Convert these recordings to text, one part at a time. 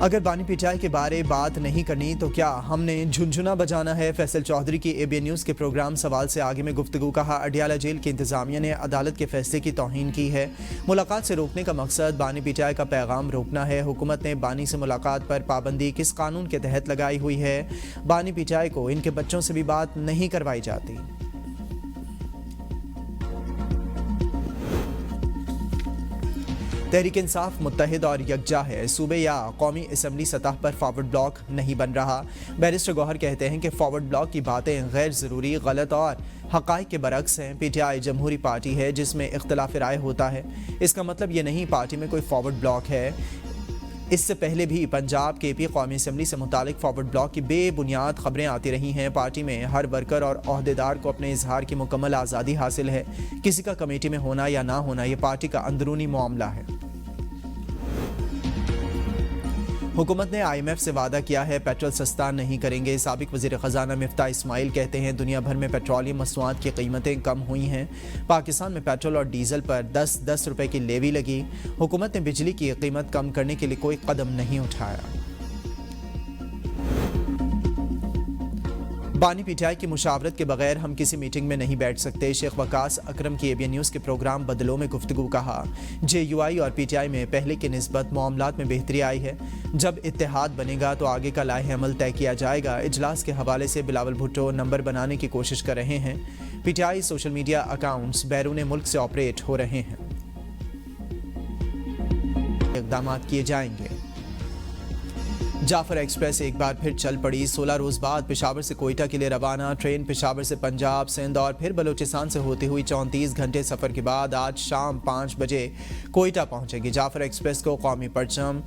اگر بانی P T آئی کے بارے بات نہیں کرنی تو کیا ہم نے جھنجھنا بجانا ہے؟ فیصل چودھری کی ABN نیوز کے پروگرام سوال سے آگے میں گفتگو. کہا اڈیالہ جیل کی انتظامیہ نے عدالت کے فیصلے کی توہین کی ہے. ملاقات سے روکنے کا مقصد بانی پی ٹی آئی کا پیغام روکنا ہے. حکومت نے بانی سے ملاقات پر پابندی کس قانون کے تحت لگائی ہوئی ہے؟ بانی پی ٹی آئی کو ان کے بچوں سے بھی بات نہیں کروائی جاتی. تحریک انصاف متحد اور یکجا ہے. صوبے یا قومی اسمبلی سطح پر فارورڈ بلاک نہیں بن رہا. بیرسٹر گوہر کہتے ہیں کہ فارورڈ بلاک کی باتیں غیر ضروری، غلط اور حقائق کے برعکس ہیں. پی ٹی آئی جمہوری پارٹی ہے جس میں اختلاف رائے ہوتا ہے. اس کا مطلب یہ نہیں پارٹی میں کوئی فارورڈ بلاک ہے. اس سے پہلے بھی پنجاب کے پی قومی اسمبلی سے متعلق فارورڈ بلاک کی بے بنیاد خبریں آتی رہی ہیں. پارٹی میں ہر ورکر اور عہدیدار کو اپنے اظہار کی مکمل آزادی حاصل ہے. کسی کا کمیٹی میں ہونا یا نہ ہونا یہ پارٹی کا اندرونی معاملہ ہے. حکومت نے IMF سے وعدہ کیا ہے پیٹرول سستا نہیں کریں گے. سابق وزیر خزانہ مفتاح اسماعیل کہتے ہیں دنیا بھر میں پیٹرولیم مصنوعات کی قیمتیں کم ہوئی ہیں. پاکستان میں پیٹرول اور ڈیزل پر 10 روپے کی لیوی لگی. حکومت نے بجلی کی قیمت کم کرنے کے لیے کوئی قدم نہیں اٹھایا. بانی پی ٹی آئی کی مشاورت کے بغیر ہم کسی میٹنگ میں نہیں بیٹھ سکتے. شیخ وقاص اکرم کی ABN نیوز کے پروگرام بدلوں میں گفتگو. کہا JUI اور PTI میں پہلے کی نسبت معاملات میں بہتری آئی ہے. جب اتحاد بنے گا تو آگے کا لائحہ عمل طے کیا جائے گا. اجلاس کے حوالے سے بلاول بھٹو نمبر بنانے کی کوشش کر رہے ہیں. PTI سوشل میڈیا اکاؤنٹس بیرون ملک سے آپریٹ ہو رہے ہیں. اقدامات کیے جائیں گے. جعفر ایکسپریس ایک بار پھر چل پڑی. 16 روز بعد پشاور سے کوئٹہ کے لیے روانہ ٹرین پشاور سے پنجاب، سندھ اور پھر بلوچستان سے ہوتی ہوئی 34 گھنٹے سفر کے بعد آج شام 5 بجے کوئٹہ پہنچے گی. جعفر ایکسپریس کو قومی پرچم،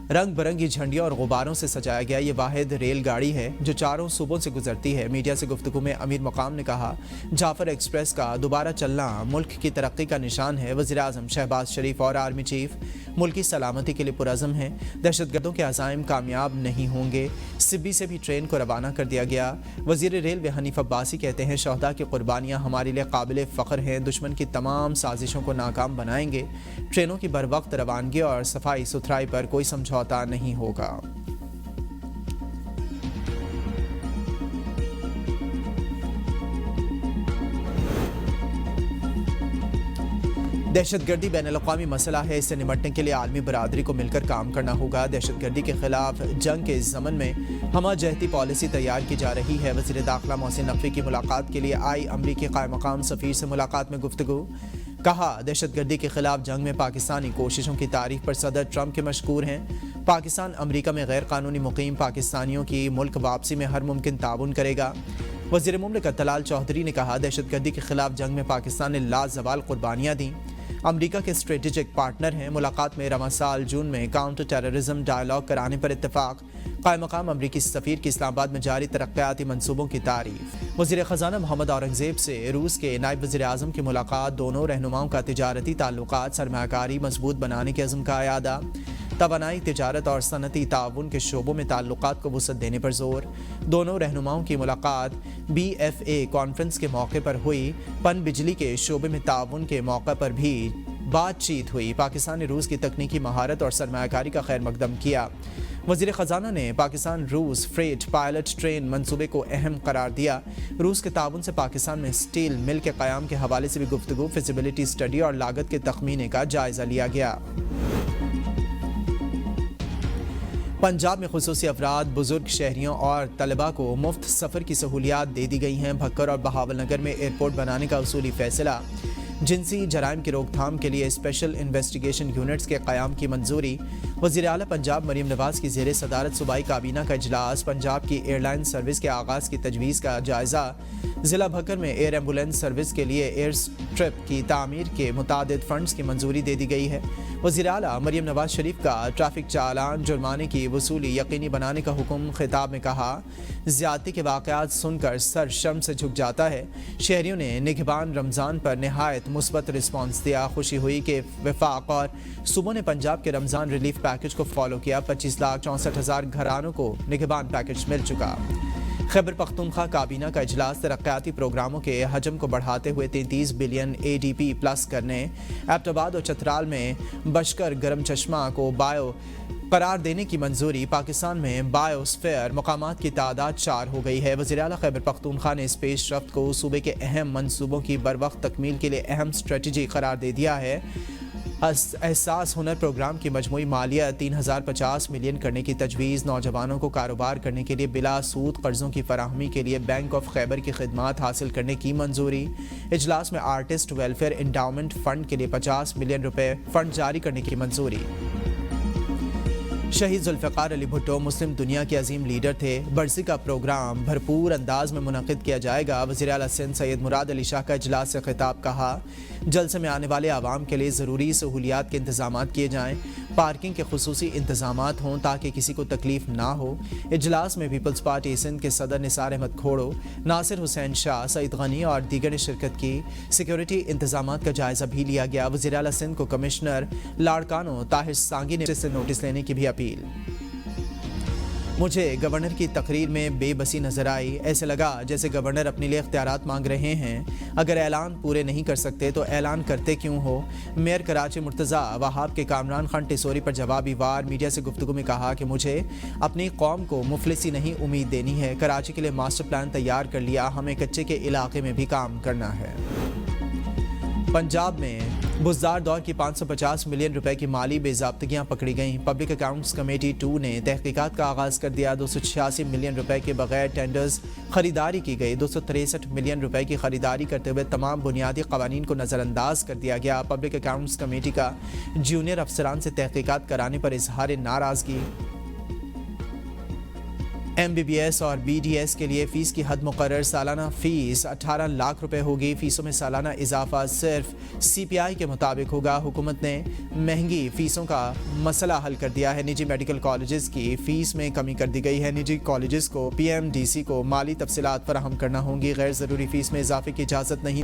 رنگ برنگی جھنڈیوں اور غباروں سے سجایا گیا. یہ واحد ریل گاڑی ہے جو 4 صوبوں سے گزرتی ہے. میڈیا سے گفتگو میں امیر مقام نے کہا جعفر ایکسپریس کا دوبارہ چلنا ملک کی ترقی کا نشان ہے. وزیر اعظم شہباز شریف اور آرمی چیف ملک کی سلامتی کے لیے پرعزم ہیں. دہشت گردوں کے عزائم کامیاب نہیں ہوں گے. سبی سے بھی ٹرین کو روانہ کر دیا گیا. وزیر ریلوے حنیف عباسی کہتے ہیں شہداء کی قربانیاں ہمارے لیے قابل فخر ہیں. دشمن کی تمام سازشوں کو ناکام بنائیں گے. ٹرینوں کی بر وقت روانگی اور صفائی ستھرائی پر کوئی سمجھوتا نہیں ہوگا. دہشت گردی بین الاقوامی مسئلہ ہے. اس سے نمٹنے کے لیے عالمی برادری کو مل کر کام کرنا ہوگا. دہشت گردی کے خلاف جنگ کے ضمن میں ہمہ جہتی پالیسی تیار کی جا رہی ہے. وزیر داخلہ محسن نقوی کی ملاقات کے لیے آئی امریکی قائم مقام سفیر سے ملاقات میں گفتگو. کہا دہشت گردی کے خلاف جنگ میں پاکستانی کوششوں کی تعریف پر صدر ٹرمپ کے مشکور ہیں. پاکستان امریکہ میں غیر قانونی مقیم پاکستانیوں کی ملک واپسی میں ہر ممکن تعاون کرے گا. وزیر مملکت طلال چودھری نے کہا دہشت گردی کے خلاف جنگ میں پاکستان نے لازوال قربانیاں دیں. امریکہ کے اسٹریٹجک پارٹنر ہیں. ملاقات میں رواں سال جون میں کاؤنٹر ٹیررزم ڈائیلاگ کرانے پر اتفاق. قائم مقام امریکی سفیر کی اسلام آباد میں جاری ترقیاتی منصوبوں کی تعریف. وزیر خزانہ محمد اورنگزیب سے روس کے نائب وزیر اعظم کی ملاقات. دونوں رہنماؤں کا تجارتی تعلقات سرمایہ کاری مضبوط بنانے کے عزم کا اعادہ. توانائی، تجارت اور صنعتی تعاون کے شعبوں میں تعلقات کو وسعت دینے پر زور. دونوں رہنماؤں کی ملاقات BFA کانفرنس کے موقع پر ہوئی. پن بجلی کے شعبے میں تعاون کے موقع پر بھی بات چیت ہوئی. پاکستان نے روس کی تکنیکی مہارت اور سرمایہ کاری کا خیر مقدم کیا. وزیر خزانہ نے پاکستان روس فریٹ پائلٹ ٹرین منصوبے کو اہم قرار دیا. روس کے تعاون سے پاکستان میں اسٹیل مل کے قیام کے حوالے سے بھی گفتگو. فیزیبلٹی اسٹڈی اور لاگت کے تخمینے کا جائزہ لیا گیا. پنجاب میں خصوصی افراد، بزرگ، شہریوں اور طلباء کو مفت سفر کی سہولیات دے دی گئی ہیں. بھکر اور بہاول نگر میں ایئرپورٹ بنانے کا اصولی فیصلہ. جنسی جرائم کی روک تھام کے لیے اسپیشل انویسٹیگیشن یونٹس کے قیام کی منظوری. وزیر اعلیٰ پنجاب مریم نواز کی زیر صدارت صوبائی کابینہ کا اجلاس. پنجاب کی ایئر لائن سروس کے آغاز کی تجویز کا جائزہ. ضلع بھکر میں ایئر ایمبولینس سروس کے لیے ایئر اسٹرپ کی تعمیر کے متعدد فنڈز کی منظوری دے دی گئی ہے. وزیر اعلیٰ مریم نواز شریف کا ٹریفک چالان جرمانے کی وصولی یقینی بنانے کا حکم. خطاب میں کہا زیادتی کے واقعات سن کر سر شرم سے جھک جاتا ہے. شہریوں نے نگہبان رمضان پر نہایت مثبت رسپانس دیا. خوشی ہوئی کہ وفاق اور صوبوں نے پنجاب کے رمضان ریلیف پیکج کو فالو کیا. 25,64,000 گھرانوں کو نگہبان پیکج مل چکا. خیبر پختونخوا کابینہ کا اجلاس. ترقیاتی پروگراموں کے حجم کو بڑھاتے ہوئے 33 بلین ADP پلس کرنے. ایبٹ آباد اور چترال میں بشکر گرم چشمہ کو بایو قرار دینے کی منظوری. پاکستان میں بایوسفیر مقامات کی تعداد 4 ہو گئی ہے. وزیر اعلیٰ خیبر پختونخوا نے اس پیش رفت کو صوبے کے اہم منصوبوں کی بروقت تکمیل کے لیے اہم اسٹریٹجی قرار دے دیا ہے. احساس ہنر پروگرام کی مجموعی مالیت 3050 ملین کرنے کی تجویز. نوجوانوں کو کاروبار کرنے کے لیے بلا سود قرضوں کی فراہمی کے لیے بینک آف خیبر کی خدمات حاصل کرنے کی منظوری. اجلاس میں آرٹسٹ ویلفیئر انڈاؤمنٹ فنڈ کے لیے 50 ملین روپے فنڈ جاری کرنے کی منظوری. شہید ذوالفقار علی بھٹو مسلم دنیا کے عظیم لیڈر تھے. برسی کا پروگرام بھرپور انداز میں منعقد کیا جائے گا. وزیر اعلیٰ سندھ سید مراد علی شاہ کا اجلاس سے خطاب. کہا جلسے میں آنے والے عوام کے لیے ضروری سہولیات کے انتظامات کیے جائیں. پارکنگ کے خصوصی انتظامات ہوں تاکہ کسی کو تکلیف نہ ہو. اجلاس میں پیپلز پارٹی سندھ کے صدر نثار احمد کھوڑو، ناصر حسین شاہ، سعید غنی اور دیگر نے شرکت کی. سیکیورٹی انتظامات کا جائزہ بھی لیا گیا. وزیر اعلیٰ سندھ کو کمشنر لاڑکانوں طاہر سانگی نے سے نوٹس لینے کی بھی اپیل. مجھے گورنر کی تقریر میں بے بسی نظر آئی. ایسے لگا جیسے گورنر اپنے لیے اختیارات مانگ رہے ہیں. اگر اعلان پورے نہیں کر سکتے تو اعلان کرتے کیوں ہو. میئر کراچی مرتضیٰ وہاب کے کامران خان ٹیسوری پر جوابی وار میڈیا سے گفتگو میں کہا کہ مجھے اپنی قوم کو مفلسی نہیں امید دینی ہے. کراچی کے لیے ماسٹر پلان تیار کر لیا. ہمیں کچے کے علاقے میں بھی کام کرنا ہے. پنجاب میں بزدار دور کی 550 ملین روپے کی مالی بے ضابطگیاں پکڑی گئیں. پبلک اکاؤنٹس کمیٹی 2 نے تحقیقات کا آغاز کر دیا. 286 ملین روپے کے بغیر ٹینڈرز خریداری کی گئی. 263 ملین روپے کی خریداری کرتے ہوئے تمام بنیادی قوانین کو نظر انداز کر دیا گیا. پبلک اکاؤنٹس کمیٹی کا جونیئر افسران سے تحقیقات کرانے پر اظہار ناراضگی. ایم بی بی ایس اور بی ڈی ایس کے لیے فیس کی حد مقرر. سالانہ فیس 18 لاکھ روپے ہوگی. فیسوں میں سالانہ اضافہ صرف سی پی آئی کے مطابق ہوگا. حکومت نے مہنگی فیسوں کا مسئلہ حل کر دیا ہے. نجی میڈیکل کالجز کی فیس میں کمی کر دی گئی ہے. نجی کالجز کو پی ایم ڈی سی کو مالی تفصیلات فراہم کرنا ہوں گی. غیر ضروری فیس میں اضافے کی اجازت نہیں.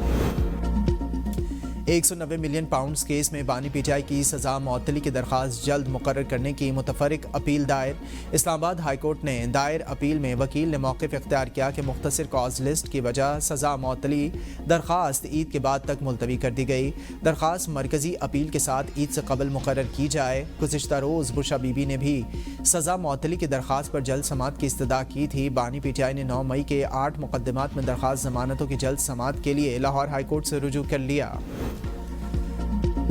190 ملین پاؤنڈز کیس میں بانی پی ٹی آئی کی سزا معطلی کی درخواست جلد مقرر کرنے کی متفرق اپیل دائر. اسلام آباد ہائی کورٹ نے دائر اپیل میں وکیل نے موقف اختیار کیا کہ مختصر کاز لسٹ کی وجہ سزا معطلی درخواست عید کے بعد تک ملتوی کر دی گئی. درخواست مرکزی اپیل کے ساتھ عید سے قبل مقرر کی جائے. گزشتہ روز بشرا بی بی نے بھی سزا معطلی کی درخواست پر جلد سماعت کی استدعا کی تھی. بانی پی ٹی آئی نے 9 مئی کے 8 مقدمات میں درخواست ضمانتوں کی جلد سماعت کے لیے لاہور ہائی کورٹ سے رجوع کر لیا.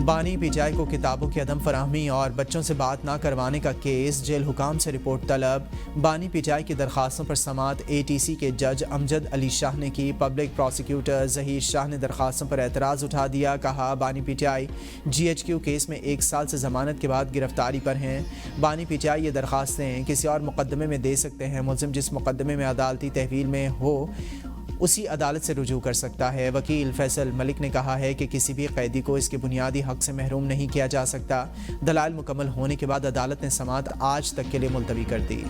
بانی پی ٹی آئی کو کتابوں کی عدم فراہمی اور بچوں سے بات نہ کروانے کا کیس. جیل حکام سے رپورٹ طلب. بانی پی ٹی آئی کی درخواستوں پر سماعت اے ٹی سی کے جج امجد علی شاہ نے کی. پبلک پروسیکیوٹر ظہیر شاہ نے درخواستوں پر اعتراض اٹھا دیا. کہا بانی P T I G H Q case میں 1 سال سے ضمانت کے بعد گرفتاری پر ہیں. بانی پی ٹی آئی یہ درخواستیں کسی اور مقدمے میں دے سکتے ہیں. ملزم جس مقدمے میں عدالتی تحویل میں ہو اسی عدالت سے رجوع کر سکتا ہے. وکیل فیصل ملک نے کہا ہے کہ کسی بھی قیدی کو اس کے بنیادی حق سے محروم نہیں کیا جا سکتا. دلائل مکمل ہونے کے بعد عدالت نے سماعت آج تک کے لیے ملتوی کر دی.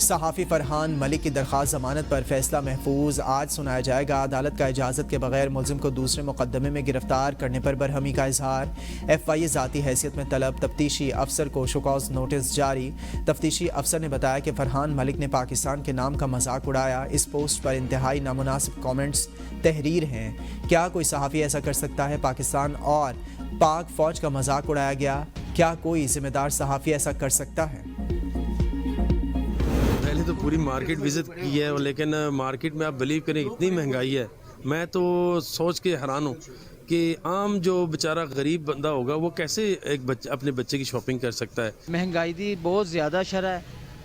صحافی فرحان ملک کی درخواست ضمانت پر فیصلہ محفوظ آج سنایا جائے گا. عدالت کا اجازت کے بغیر ملزم کو دوسرے مقدمے میں گرفتار کرنے پر برہمی کا اظہار. ایف آئی اے ذاتی حیثیت میں طلب. تفتیشی افسر کو شوکاز نوٹس جاری. تفتیشی افسر نے بتایا کہ فرحان ملک نے پاکستان کے نام کا مذاق اڑایا. اس پوسٹ پر انتہائی نامناسب کامنٹس تحریر ہیں. کیا کوئی صحافی ایسا کر سکتا ہے؟ پاکستان اور پاک فوج کا مذاق اڑایا گیا. کیا کوئی ذمہ دار صحافی ایسا کر سکتا ہے؟ پہلے تو پوری مارکیٹ وزٹ کی ہے، لیکن مارکیٹ میں آپ بلیو کریں اتنی مہنگائی ہے. میں تو سوچ کے حیران ہوں کہ عام جو بیچارہ غریب بندہ ہوگا وہ کیسے ایک اپنے بچے کی شاپنگ کر سکتا ہے. مہنگائی دی بہت زیادہ شرح ہے.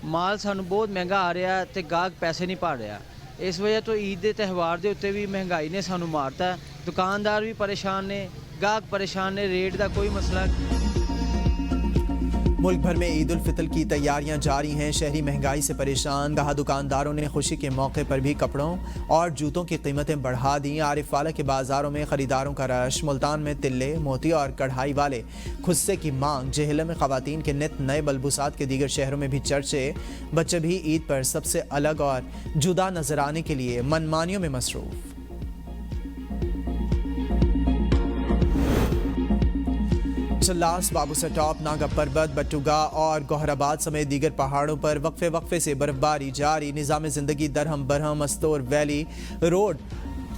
مال سانو بہت مہنگا آ رہا ہے تے گاہک پیسے نہیں پا رہا. اس وجہ تو عید دے تہوار دے اتنے بھی مہنگائی نے سانو مارتا ہے. دکاندار بھی پریشان نے، گاہک پریشان نے. ریٹ دا کوئی مسئلہ. ملک بھر میں عید الفطر کی تیاریاں جاری ہیں. شہری مہنگائی سے پریشان. کہا دکانداروں نے خوشی کے موقع پر بھی کپڑوں اور جوتوں کی قیمتیں بڑھا دیں. عارف والا کے بازاروں میں خریداروں کا رش. ملتان میں تلے، موتی اور کڑھائی والے خصے کی مانگ. جہیلم میں خواتین کے نت نئے ملبوسات کے. دیگر شہروں میں بھی چرچے. بچے بھی عید پر سب سے الگ اور جدا نظر آنے کے لیے منمانیوں میں مصروف. چلاس، بابو سٹاپ، ناگا پربت، بٹوگا اور گوہر آباد سمیت دیگر پہاڑوں پر وقفے سے برفباری جاری. نظام زندگی درہم برہم. Astore valley road